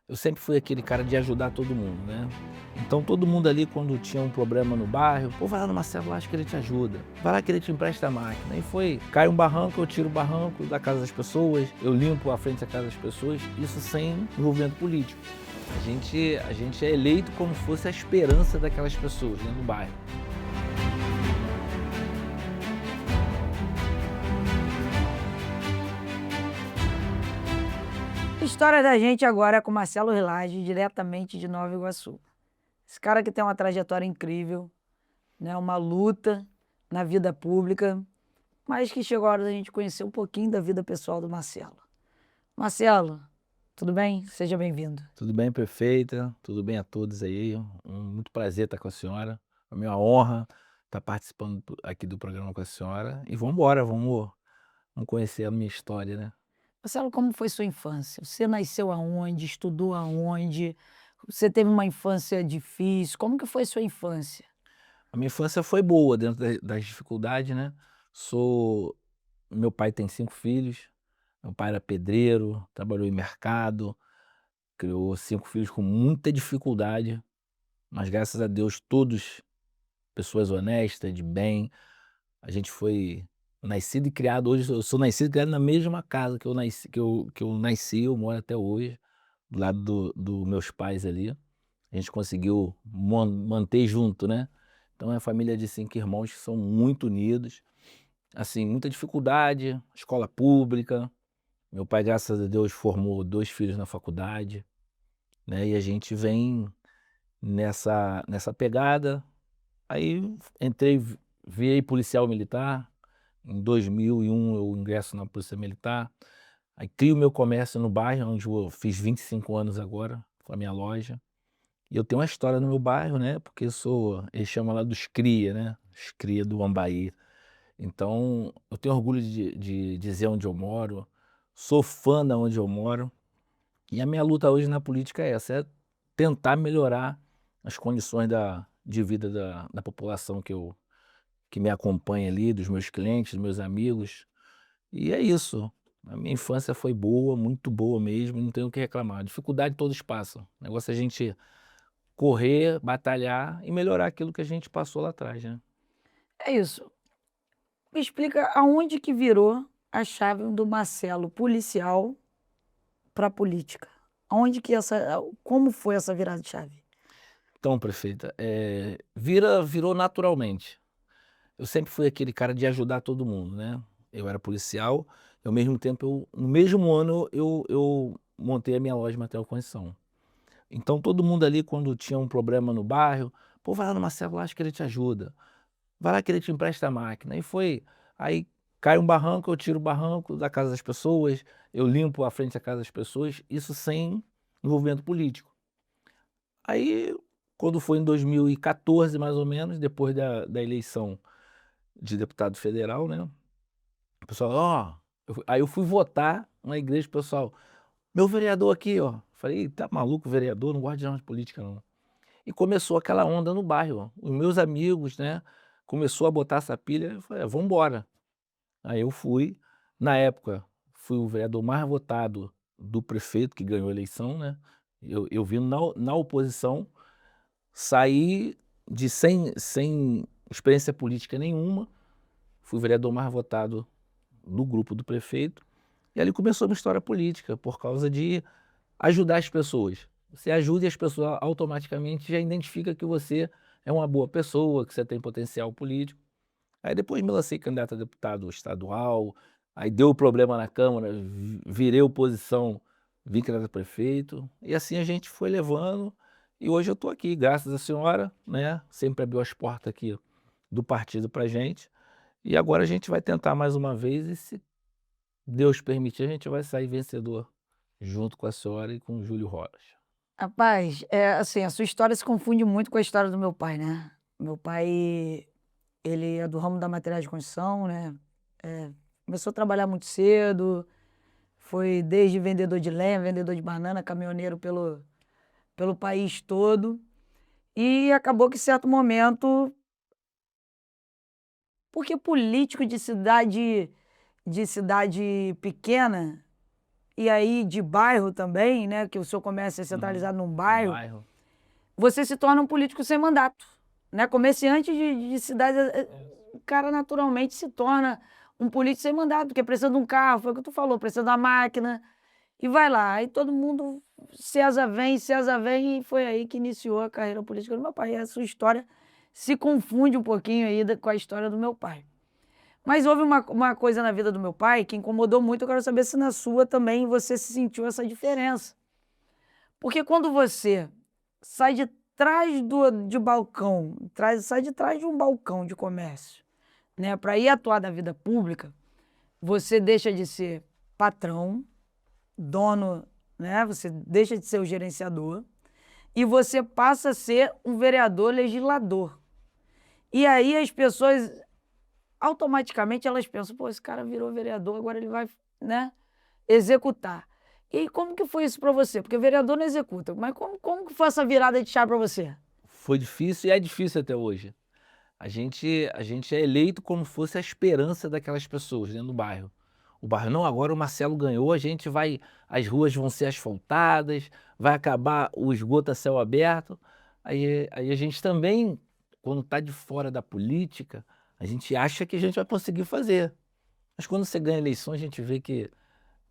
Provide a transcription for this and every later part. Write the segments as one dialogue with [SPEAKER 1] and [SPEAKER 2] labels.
[SPEAKER 1] Eu sempre fui aquele cara de ajudar todo mundo, né. Então todo mundo ali quando tinha um problema no bairro: "Pô, vai lá no Marcelo lá, acho que ele te ajuda. Vai lá que ele te empresta a máquina". E foi, cai um barranco, eu tiro o barranco da casa das pessoas, eu limpo a frente da casa das pessoas, isso sem envolvimento político. A gente é eleito como se fosse a esperança daquelas pessoas dentro do bairro.
[SPEAKER 2] A história da gente agora é com Marcelo Rilage, diretamente de Nova Iguaçu. Esse cara que tem uma trajetória incrível, né, uma luta na vida pública, mas que chegou a hora da gente conhecer um pouquinho da vida pessoal do Marcelo. Marcelo, tudo bem? Seja bem-vindo.
[SPEAKER 1] Tudo bem, perfeita? Tudo bem a todos aí? Muito prazer estar com a senhora. É uma honra estar participando aqui do programa com a senhora. E vamos embora, vamos conhecer a minha história, né?
[SPEAKER 2] Marcelo, como foi sua infância? Você nasceu aonde? Estudou aonde? Você teve uma infância difícil? Como que foi sua infância?
[SPEAKER 1] A minha infância foi boa dentro das dificuldades, né? Sou, meu pai tem 5 filhos. Meu pai era pedreiro, trabalhou em mercado, criou 5 filhos com muita dificuldade, mas graças a Deus todos pessoas honestas, de bem. A gente foi nascido e criado, hoje eu sou nascido e criado na mesma casa que eu nasci, eu moro até hoje, do lado do meus pais ali. A gente conseguiu manter junto, né. Então é uma família de 5 irmãos que são muito unidos, assim, muita dificuldade, escola pública. Meu pai, graças a Deus, formou 2 filhos na faculdade, né, e a gente vem nessa pegada. Aí entrei, virei policial militar. Em 2001 eu ingresso na polícia militar, aí crio meu comércio no bairro onde eu fiz 25 anos agora, com a minha loja. E eu tenho uma história no meu bairro, né, porque eu sou, eles chamam lá dos cria, né, os cria do Ambaí. Então eu tenho orgulho de dizer onde eu moro, sou fã da onde eu moro, e a minha luta hoje na política é essa, é tentar melhorar as condições de vida da população que me acompanha ali, dos meus clientes, dos meus amigos. E é isso. A minha infância foi boa, muito boa mesmo, não tenho o que reclamar. Dificuldade todos passam. O negócio é a gente correr, batalhar e melhorar aquilo que a gente passou lá atrás, né.
[SPEAKER 2] É isso. Me explica aonde que virou a chave do Marcelo policial para política. Aonde que como foi essa virada de chave?
[SPEAKER 1] Então, prefeita, virou naturalmente. Eu sempre fui aquele cara de ajudar todo mundo, né. Eu era policial e ao mesmo tempo no mesmo ano eu montei a minha loja de material de construção. Então todo mundo ali quando tinha um problema no bairro: "Pô, vai lá no Marcelo lá, acho que ele te ajuda. Vai lá que ele te empresta a máquina". E foi, aí cai um barranco, eu tiro o barranco da casa das pessoas, eu limpo a frente da casa das pessoas, isso sem envolvimento político. Aí, quando foi em 2014 mais ou menos, depois da eleição de deputado federal, né, o pessoal: "Ó", aí eu fui votar na igreja, o pessoal: "Meu vereador aqui, ó". Falei: "Ih, tá maluco vereador? Não gosto de nada de política não". E começou aquela onda no bairro, os meus amigos, né, começou a botar essa pilha, eu falei: "Vamos embora". Aí eu fui, na época, fui o vereador mais votado do prefeito que ganhou a eleição, né, eu vim na oposição, saí de sem experiência política nenhuma, fui o vereador mais votado no grupo do prefeito, e ali começou a minha história política, por causa de ajudar as pessoas. Você ajuda e as pessoas automaticamente já identifica que você é uma boa pessoa, que você tem potencial político. Aí depois me lancei candidato a deputado estadual, aí deu problema na Câmara, virei oposição, vim candidato a prefeito, e assim a gente foi levando, e hoje eu estou aqui, graças à senhora, né, sempre abriu as portas aqui do partido pra gente, e agora a gente vai tentar mais uma vez e se Deus permitir a gente vai sair vencedor, junto com a senhora e com o Júlio Rocha.
[SPEAKER 2] Rapaz, assim, a sua história se confunde muito com a história do meu pai, né. Meu pai, ele é do ramo da materiais de construção, né, começou a trabalhar muito cedo, foi desde vendedor de lenha, vendedor de banana, caminhoneiro pelo país todo, e acabou que em certo momento porque político de cidade pequena, e aí de bairro também, né, que o seu comércio é centralizado num bairro,
[SPEAKER 1] Bairro.
[SPEAKER 2] você se torna um político sem mandato, né? Comerciante de cidade, o cara naturalmente se torna um político sem mandato, porque precisa de um carro, foi o que tu falou, precisa de uma máquina, e vai lá. Aí todo mundo, César vem, e foi aí que iniciou a carreira política do meu pai. E a sua história se confunde um pouquinho aí com a história do meu pai. Mas houve uma coisa na vida do meu pai que incomodou muito, eu quero saber se na sua também você se sentiu essa diferença. Porque quando você sai de trás de balcão, sai de trás de um balcão de comércio, né, para ir atuar na vida pública, você deixa de ser patrão, dono, né, você deixa de ser o gerenciador e você passa a ser um vereador legislador. E aí as pessoas automaticamente elas pensam, pô, esse cara virou vereador, agora ele vai, né, executar. E aí, como que foi isso para você? Porque vereador não executa, mas como que foi essa virada de chave para você?
[SPEAKER 1] Foi difícil e é difícil até hoje. A gente é eleito como fosse a esperança daquelas pessoas dentro do bairro. O bairro, não, agora o Marcelo ganhou, as ruas vão ser asfaltadas, vai acabar o esgoto a céu aberto. Aí a gente também, quando está de fora da política, a gente acha que a gente vai conseguir fazer. Mas quando você ganha eleição, a gente vê que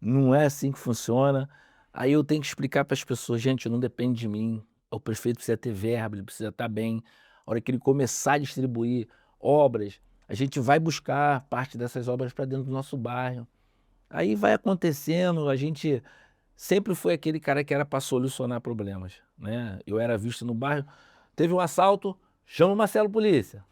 [SPEAKER 1] não é assim que funciona. Aí eu tenho que explicar para as pessoas, gente, não depende de mim. O prefeito precisa ter verba, ele precisa estar bem. A hora que ele começar a distribuir obras, a gente vai buscar parte dessas obras para dentro do nosso bairro. Aí vai acontecendo, a gente sempre foi aquele cara que era para solucionar problemas, né? Eu era visto no bairro, teve um assalto, chama o Marcelo Polícia.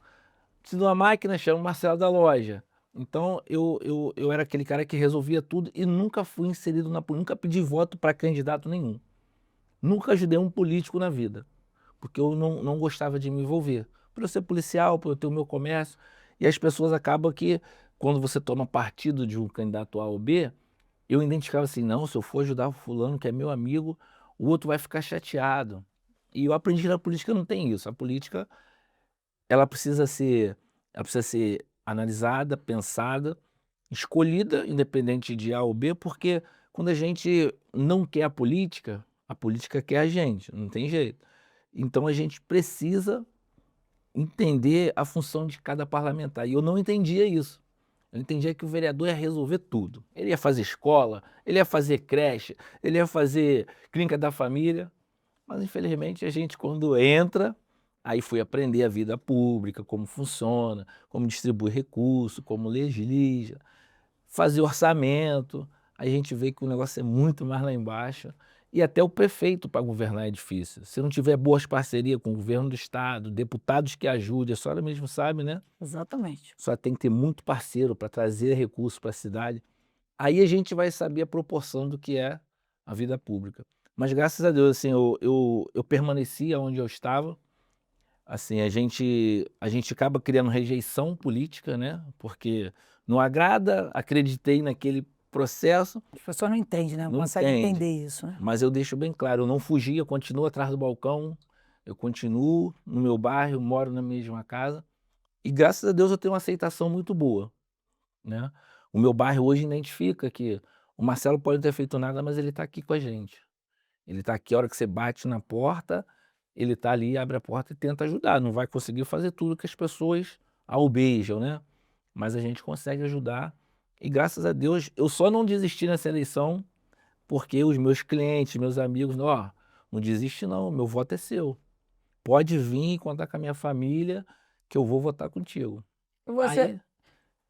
[SPEAKER 1] Preciso de uma máquina, chama o Marcelo da loja. Então eu era aquele cara que resolvia tudo e nunca fui inserido na política, nunca pedi voto para candidato nenhum. Nunca ajudei um político na vida, porque eu não gostava de me envolver. Por eu ser policial, por eu ter o meu comércio, e as pessoas acabam que, quando você toma partido de um candidato A ou B, eu identificava assim, não, se eu for ajudar o fulano que é meu amigo, o outro vai ficar chateado. E eu aprendi que na política não tem isso. A política ela precisa ser, ela precisa ser analisada, pensada, escolhida, independente de A ou B, porque quando a gente não quer a política quer a gente, não tem jeito. Então a gente precisa entender a função de cada parlamentar. E eu não entendia isso. Eu entendia que o vereador ia resolver tudo. Ele ia fazer escola, ele ia fazer creche, ele ia fazer clínica da família. Mas infelizmente a gente quando entra, aí fui aprender a vida pública, como funciona, como distribui recurso, como legisla, fazer orçamento. Aí a gente vê que o negócio é muito mais lá embaixo. E até o prefeito para governar é difícil. Se não tiver boas parcerias com o governo do estado, deputados que ajudem, a senhora mesmo sabe, né?
[SPEAKER 2] Exatamente.
[SPEAKER 1] Só tem que ter muito parceiro para trazer recursos para a cidade. Aí a gente vai saber a proporção do que é a vida pública. Mas graças a Deus, assim, eu permaneci onde eu estava. Assim, a gente acaba criando rejeição política, né? Porque não agrada, acreditei naquele processo,
[SPEAKER 2] As pessoas não entendem, né? Não
[SPEAKER 1] não
[SPEAKER 2] conseguem
[SPEAKER 1] entende.
[SPEAKER 2] entender isso, né?
[SPEAKER 1] Mas eu deixo bem claro, eu não fugi, eu continuo atrás do balcão, eu continuo no meu bairro, moro na mesma casa. E graças a Deus eu tenho uma aceitação muito boa, né? O meu bairro hoje identifica que o Marcelo pode não ter feito nada, mas ele está aqui com a gente. Ele está aqui a hora que você bate na porta, ele está ali, abre a porta e tenta ajudar. Não vai conseguir fazer tudo que as pessoas almejam, né? Mas a gente consegue ajudar. E graças a Deus, eu só não desisti nessa eleição porque os meus clientes, meus amigos, ó, não desiste não, meu voto é seu. Pode vir e contar com a minha família que eu vou votar contigo.
[SPEAKER 2] E você,
[SPEAKER 1] Aí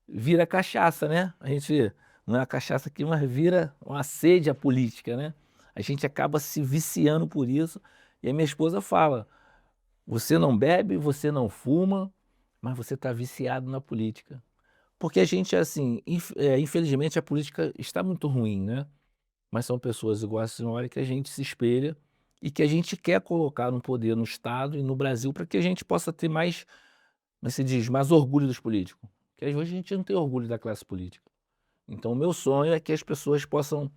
[SPEAKER 1] vira cachaça, né? A gente não é a cachaça aqui, mas vira uma sede à política, né? A gente acaba se viciando por isso. E a minha esposa fala: você não bebe, você não fuma, mas você está viciado na política. Porque a gente, assim, infelizmente a política está muito ruim, né? Mas são pessoas igual a senhora que a gente se espelha e que a gente quer colocar no poder no Estado e no Brasil para que a gente possa ter mais, como se diz, mais orgulho dos políticos. Porque às vezes a gente não tem orgulho da classe política. Então, o meu sonho é que as pessoas possam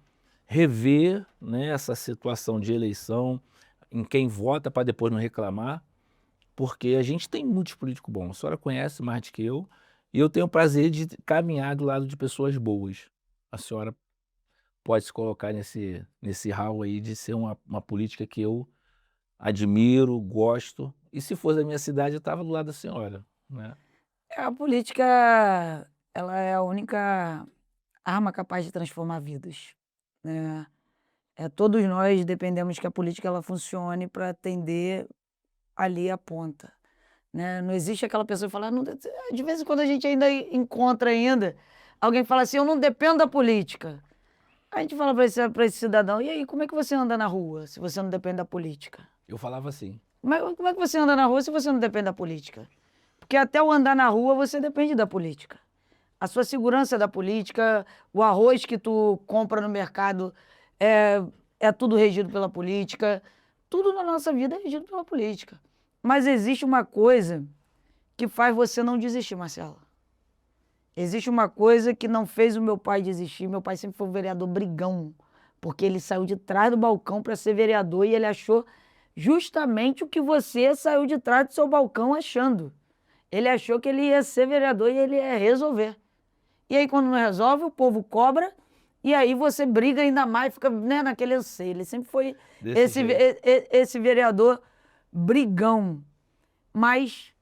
[SPEAKER 1] rever, né, essa situação de eleição, em quem vota para depois não reclamar, porque a gente tem muitos políticos bons. A senhora conhece mais do que eu, e eu tenho o prazer de caminhar do lado de pessoas boas. A senhora pode se colocar nesse hall aí de ser uma política que eu admiro, gosto, e se fosse da minha cidade eu estava do lado da senhora, né.
[SPEAKER 2] A política, ela é a única arma capaz de transformar vidas, né. Todos nós dependemos que a política ela funcione para atender ali a ponta, né. Não existe aquela pessoa que fala: "Ah, não", de vez em quando a gente ainda encontra ainda, alguém fala assim: "Eu não dependo da política". A gente fala para esse cidadão: "E aí, como é que você anda na rua, se você não depende da política?
[SPEAKER 1] Eu falava assim.
[SPEAKER 2] Como é que você anda na rua se você não depende da política?". Porque até o andar na rua você depende da política. A sua segurança é da política, o arroz que tu compra no mercado é é tudo regido pela política, tudo na nossa vida é regido pela política. Mas existe uma coisa que faz você não desistir, Marcelo. Existe uma coisa que não fez o meu pai desistir. Meu pai sempre foi um vereador brigão, porque ele saiu de trás do balcão para ser vereador e ele achou justamente o que você saiu de trás do seu balcão achando. Ele achou que ele ia ser vereador e ele ia resolver. E aí, quando não resolve, o povo cobra, e aí você briga ainda mais, fica, né, naquele anseio. Ele sempre foi
[SPEAKER 1] Desse
[SPEAKER 2] esse,
[SPEAKER 1] jeito.
[SPEAKER 2] esse vereador brigão. Mas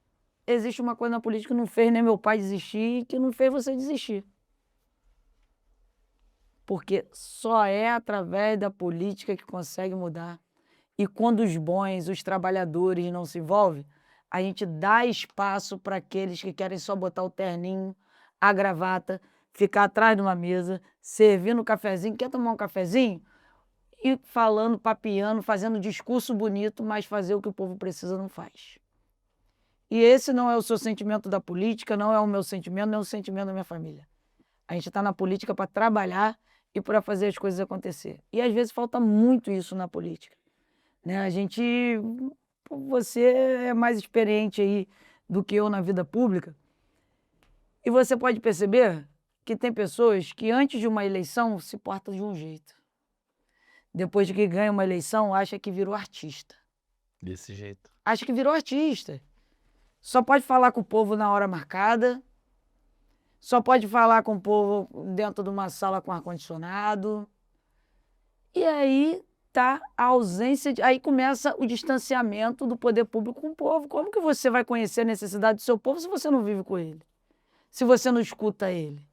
[SPEAKER 2] existe uma coisa na política que não fez nem meu pai desistir e que não fez você desistir. Porque só é através da política que consegue mudar. E quando os bons, os trabalhadores não se envolvem, a gente dá espaço para aqueles que querem só botar o terninho, a gravata, ficar atrás de uma mesa, servindo um cafezinho, quer tomar um cafezinho? E falando, papeando, fazendo discurso bonito, mas fazer o que o povo precisa não faz. E esse não é o seu sentimento da política, não é o meu sentimento, não é o sentimento da minha família. A gente está na política para trabalhar e para fazer as coisas acontecer. E às vezes falta muito isso na política, né? A gente, você é mais experiente aí do que eu na vida pública, e você pode perceber que tem pessoas que antes de uma eleição se portam de um jeito. Depois de que ganha uma eleição, acha que virou artista.
[SPEAKER 1] Desse jeito.
[SPEAKER 2] Acha que virou artista. Só pode falar com o povo na hora marcada, só pode falar com o povo dentro de uma sala com ar-condicionado. E aí tá a ausência aí começa o distanciamento do poder público com o povo. Como que você vai conhecer a necessidade do seu povo se você não vive com ele? Se você não escuta ele?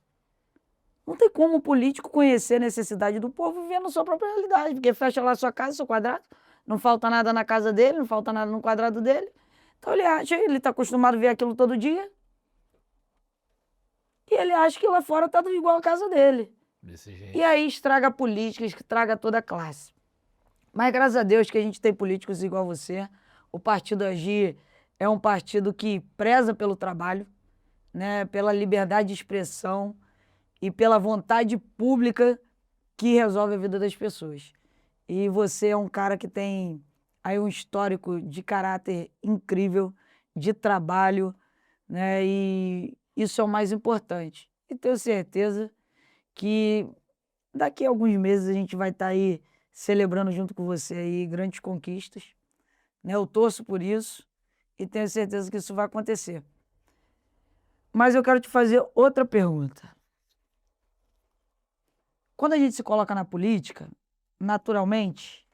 [SPEAKER 2] Não tem como o político conhecer a necessidade do povo vivendo a sua própria realidade, porque fecha lá a sua casa, seu quadrado, não falta nada na casa dele, não falta nada no quadrado dele. Então ele acha, ele está acostumado a ver aquilo todo dia, e ele acha que lá fora está tudo igual a casa dele.
[SPEAKER 1] Desse
[SPEAKER 2] E
[SPEAKER 1] jeito.
[SPEAKER 2] aí estraga a política, estraga toda a classe. Mas graças a Deus que a gente tem políticos igual você. O Partido Agir é um partido que preza pelo trabalho, né, pela liberdade de expressão e pela vontade pública que resolve a vida das pessoas. E você é um cara que tem aí um histórico de caráter incrível, de trabalho, né, e isso é o mais importante. E tenho certeza que daqui a alguns meses a gente vai estar aí celebrando junto com você aí grandes conquistas, né? Eu torço por isso e tenho certeza que isso vai acontecer. Mas eu quero te fazer outra pergunta. Quando a gente se coloca na política, naturalmente,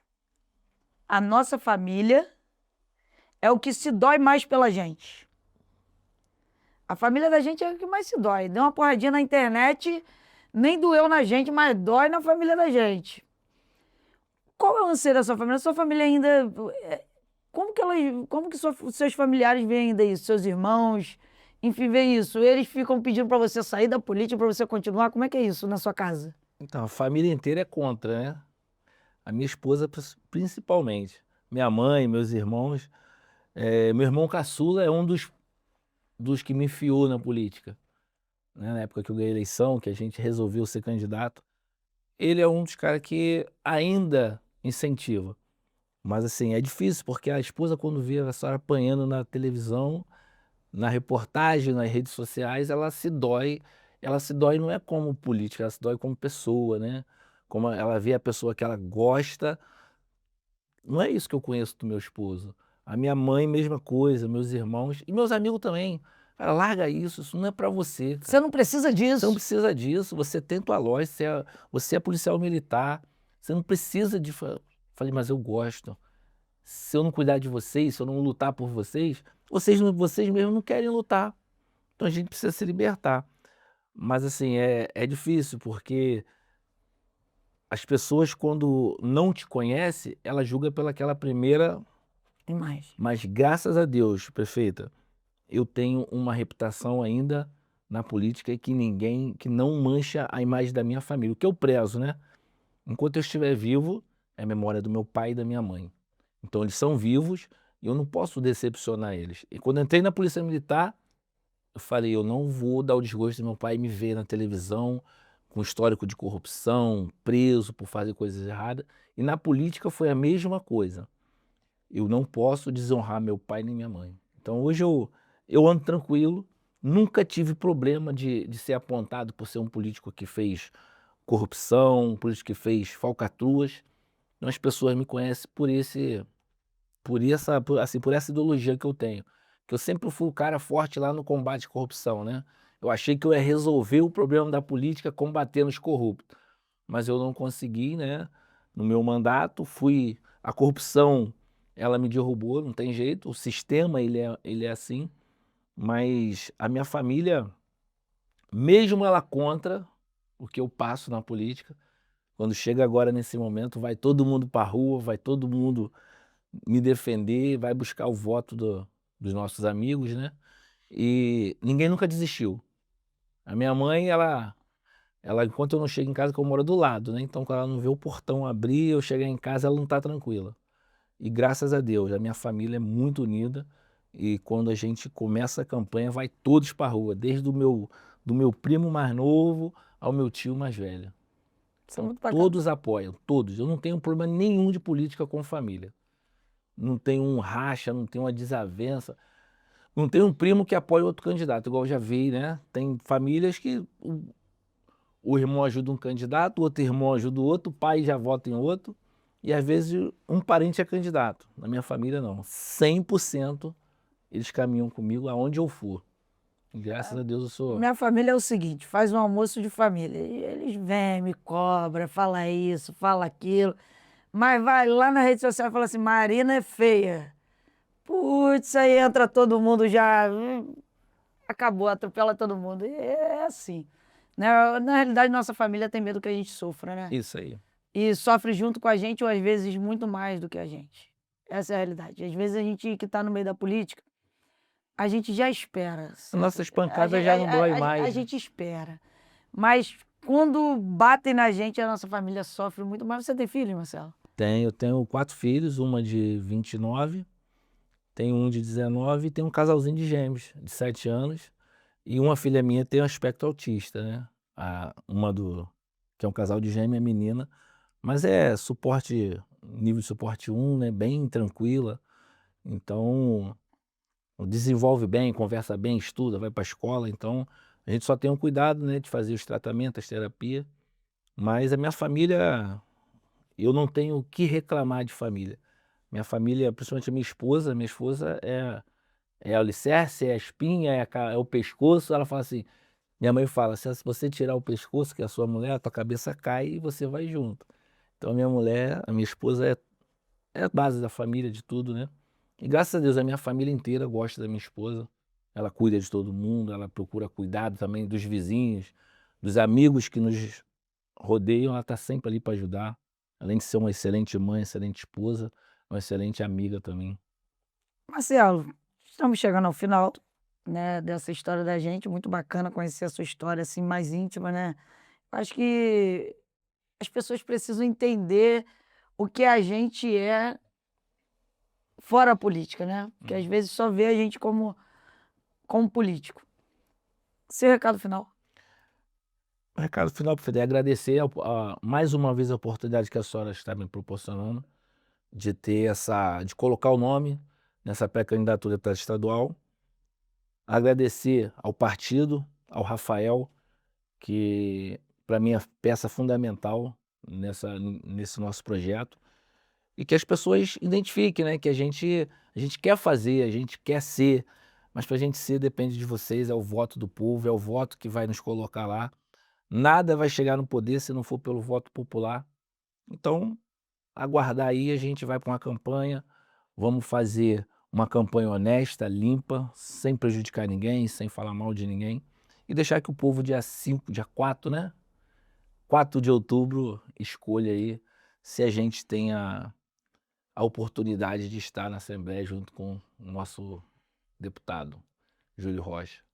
[SPEAKER 2] a nossa família é o que se dói mais pela gente. A família da gente é o que mais se dói. Deu uma porradinha na internet, nem doeu na gente, mas dói na família da gente. Qual é o anseio da sua família? Sua família ainda. Como que seus familiares veem ainda isso? Seus irmãos, enfim, veem isso? Eles ficam pedindo para você sair da política, para você continuar? Como é que é isso na sua casa?
[SPEAKER 1] Então, a família inteira é contra, né. A minha esposa principalmente. Minha mãe, meus irmãos, meu irmão caçula é um dos que me enfiou na política, né, na época que eu ganhei a eleição, que a gente resolveu ser candidato. Ele é um dos caras que ainda incentiva. Mas assim, é difícil, porque a esposa quando vê a senhora apanhando na televisão, na reportagem, nas redes sociais, ela se dói não é como política, ela se dói como pessoa, né. Como ela vê a pessoa que ela gosta, não é isso que eu conheço do meu esposo. A minha mãe, mesma coisa, meus irmãos e meus amigos também. Cara, larga isso não é pra você,
[SPEAKER 2] Você
[SPEAKER 1] cara.
[SPEAKER 2] não precisa
[SPEAKER 1] Você não
[SPEAKER 2] disso.
[SPEAKER 1] precisa disso, você tem tua loja, você é policial militar, você não precisa de... Falei, mas eu gosto. Se eu não cuidar de vocês, se eu não lutar por vocês, vocês mesmos não querem lutar. Então a gente precisa se libertar. Mas assim, é difícil, porque as pessoas, quando não te conhecem, ela julga pelaquela primeira.
[SPEAKER 2] Imagem.
[SPEAKER 1] Mas graças a Deus, prefeita, eu tenho uma reputação ainda na política e que não mancha a imagem da minha família. O que eu prezo, né? Enquanto eu estiver vivo, é a memória do meu pai e da minha mãe. Então eles são vivos e eu não posso decepcionar eles. E quando eu entrei na Polícia Militar, eu falei, eu não vou dar o desgosto do meu pai me ver na televisão com histórico de corrupção, preso por fazer coisas erradas. E na política foi a mesma coisa. Eu não posso desonrar meu pai nem minha mãe. Então hoje eu ando tranquilo, nunca tive problema de ser apontado por ser um político que fez corrupção, um político que fez falcatruas. Então as pessoas me conhecem por essa ideologia que eu tenho. Que eu sempre fui o cara forte lá no combate à corrupção, né? Eu achei que eu ia resolver o problema da política combatendo os corruptos, mas eu não consegui, né? No meu mandato, a corrupção, ela me derrubou, não tem jeito, o sistema, ele é assim, mas a minha família, mesmo ela contra o que eu passo na política, quando chega agora nesse momento, vai todo mundo para a rua, vai todo mundo me defender, vai buscar o voto dos nossos amigos, né? E ninguém nunca desistiu. A minha mãe, ela, enquanto eu não chego em casa, que eu moro do lado, né? Então, quando ela não vê o portão abrir, eu chegar em casa, ela não tá tranquila. E graças a Deus, a minha família é muito unida. E quando a gente começa a campanha, vai todos para rua, desde do meu primo mais novo ao meu tio mais velho.
[SPEAKER 2] Isso é
[SPEAKER 1] Então,
[SPEAKER 2] muito bacana.
[SPEAKER 1] todos apoiam, todos. Eu não tenho problema nenhum de política com família. Não tenho um racha, não tenho uma desavença. Não tem um primo que apoia outro candidato, igual eu já vi, né? Tem famílias que o irmão ajuda um candidato, o outro irmão ajuda o outro, o pai já vota em outro, e às vezes um parente é candidato. Na minha família, não. 100% eles caminham comigo aonde eu for. E graças a Deus eu sou.
[SPEAKER 2] Minha família é o seguinte, faz um almoço de família. E eles vêm, me cobram, fala isso, fala aquilo. Mas vai lá na rede social e fala assim, Marina é feia. Putz, aí entra todo mundo já. Acabou, atropela todo mundo. E é assim. Né? Na realidade, nossa família tem medo que a gente sofra, né?
[SPEAKER 1] Isso aí.
[SPEAKER 2] E sofre junto com a gente, ou às vezes muito mais do que a gente. Essa é a realidade. Às vezes a gente que está no meio da política, a gente já espera, certo?
[SPEAKER 1] Nossas pancadas já não dói
[SPEAKER 2] A
[SPEAKER 1] mais, né?
[SPEAKER 2] gente espera. Mas quando batem na gente, a nossa família sofre muito mais. Você tem filho, Marcelo?
[SPEAKER 1] Eu tenho 4 filhos, uma de 29, tenho um de 19 e tenho um casalzinho de gêmeos de 7 anos. E uma filha minha tem um aspecto autista, né? Que é um casal de gêmea, menina, mas é suporte, nível de suporte 1, né? Bem tranquila. Então, desenvolve bem, conversa bem, estuda, vai para a escola. Então, a gente só tem um cuidado, né? De fazer os tratamentos, as terapias. Mas a minha família, eu não tenho o que reclamar de família. Minha família, principalmente a minha esposa é o alicerce, é a espinha, é o pescoço. Ela fala assim, minha mãe fala, se você tirar o pescoço, que é a sua mulher, a tua cabeça cai e você vai junto. Então a minha esposa é a base da família, de tudo, né? E graças a Deus a minha família inteira gosta da minha esposa. Ela cuida de todo mundo, ela procura cuidado também dos vizinhos, dos amigos que nos rodeiam, ela está sempre ali para ajudar. Além de ser uma excelente mãe, excelente esposa, uma excelente amiga também.
[SPEAKER 2] Marcelo, estamos chegando ao final, né, dessa história da gente. Muito bacana conhecer a sua história assim mais íntima, né? Acho que as pessoas precisam entender o que a gente é fora a política, né? Porque às vezes só vê a gente como político. Seu recado final.
[SPEAKER 1] O recado final para você é agradecer mais uma vez a oportunidade que a senhora está me proporcionando de colocar o nome nessa pré-candidatura para estadual. Agradecer ao partido, ao Rafael, que para mim é peça fundamental nesse nosso projeto. E que as pessoas identifiquem, né, que a gente quer fazer, a gente quer ser. mas para a gente ser depende de vocês, é o voto do povo, é o voto que vai nos colocar lá. Nada vai chegar no poder se não for pelo voto popular. Então, aguardar aí, a gente vai para uma campanha, vamos fazer uma campanha honesta, limpa, sem prejudicar ninguém, sem falar mal de ninguém, e deixar que o povo dia 5, dia 4, né, 4 de outubro, escolha aí se a gente tem a oportunidade de estar na Assembleia junto com o nosso deputado, Júlio Rocha.